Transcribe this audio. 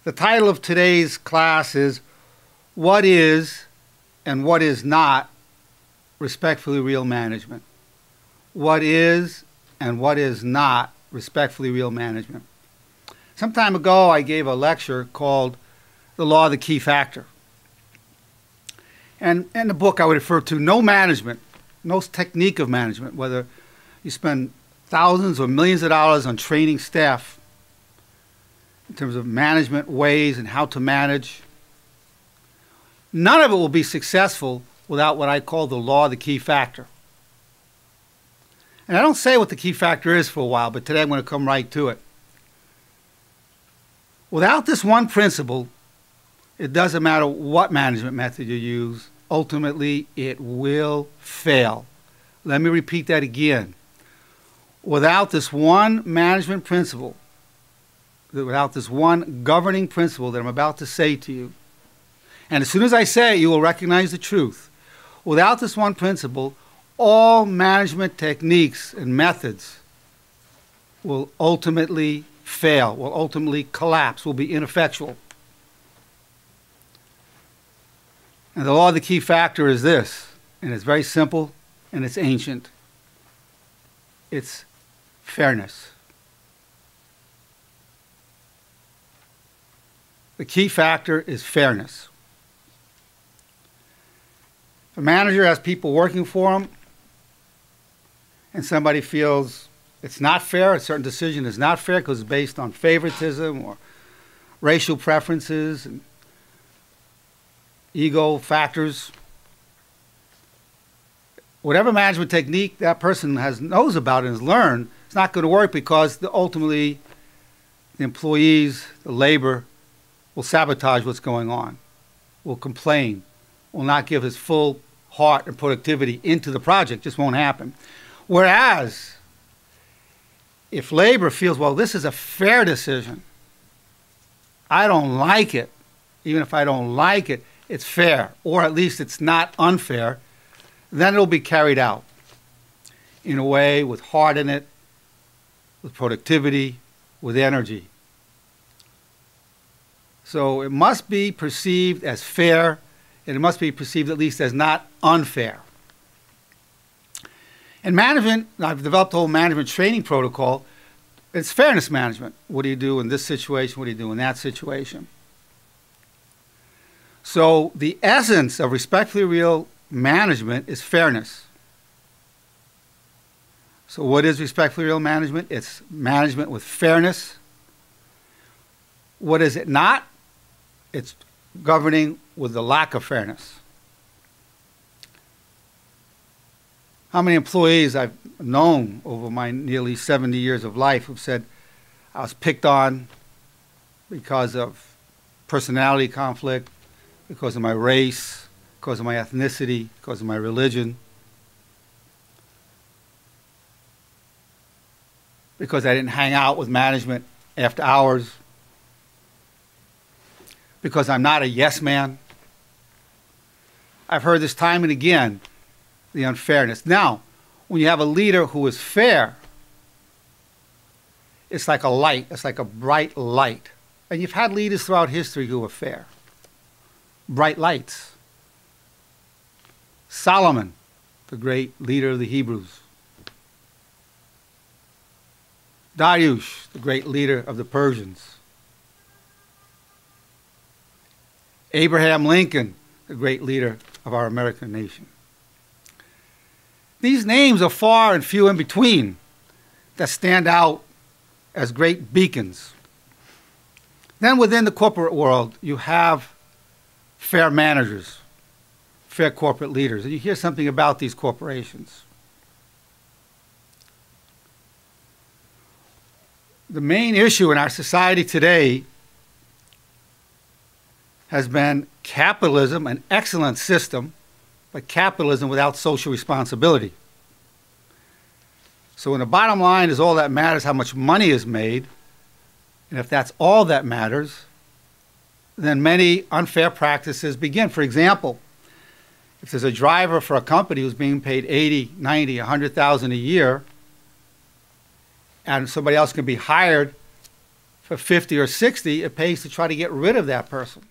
The title of today's class is What is and What is Not Respectfully Real Management? What is and what is not respectfully real management? Some time ago I gave a lecture called The Law of the Key Factor. And in the book I would refer to no management, no technique of management, whether you spend thousands or millions of dollars on training staff in terms of management ways and how to manage. None of it will be successful without what I call the law of the key factor. And I don't say what the key factor is for a while, but today I'm going to come right to it. Without this one principle, it doesn't matter what management method you use, ultimately it will fail. Let me repeat that again. Without this one management principle, without this one governing principle that I'm about to say to you, and as soon as I say it, you will recognize the truth. Without this one principle, all management techniques and methods will ultimately fail, will ultimately collapse, will be ineffectual. And the law of the key factor is this, and it's very simple and it's ancient. It's fairness. The key factor is fairness. If a manager has people working for him and somebody feels it's not fair, a certain decision is not fair because it's based on favoritism or racial preferences and ego factors, whatever management technique that person knows about and has learned, it's not going to work because ultimately the employees, the labor, will sabotage what's going on, will complain, will not give his full heart and productivity into the project. Just won't happen. Whereas, if labor feels, well, this is a fair decision, I don't like it, even if I don't like it, it's fair, or at least it's not unfair, then it'll be carried out in a way with heart in it, with productivity, with energy. So it must be perceived as fair, and it must be perceived at least as not unfair. In management, I've developed a whole management training protocol. It's fairness management. What do you do in this situation? What do you do in that situation? So the essence of respectfully real management is fairness. So what is respectfully real management? It's management with fairness. What is it not? It's governing with the lack of fairness. How many employees I've known over my nearly 70 years of life who've said, I was picked on because of personality conflict, because of my race, because of my ethnicity, because of my religion, because I didn't hang out with management after hours, because I'm not a yes man. I've heard this time and again, the unfairness. Now, when you have a leader who is fair, it's like a light, it's like a bright light. And you've had leaders throughout history who were fair. Bright lights. Solomon, the great leader of the Hebrews. Darius, the great leader of the Persians. Abraham Lincoln, the great leader of our American nation. These names are far and few in between that stand out as great beacons. Then within the corporate world, you have fair managers, fair corporate leaders. And you hear something about these corporations. The main issue in our society today has been capitalism, an excellent system, but capitalism without social responsibility. So when the bottom line is all that matters how much money is made, and if that's all that matters, then many unfair practices begin. For example, if there's a driver for a company who's being paid 80, 90, 100,000 a year, and somebody else can be hired for 50 or 60, it pays to try to get rid of that person.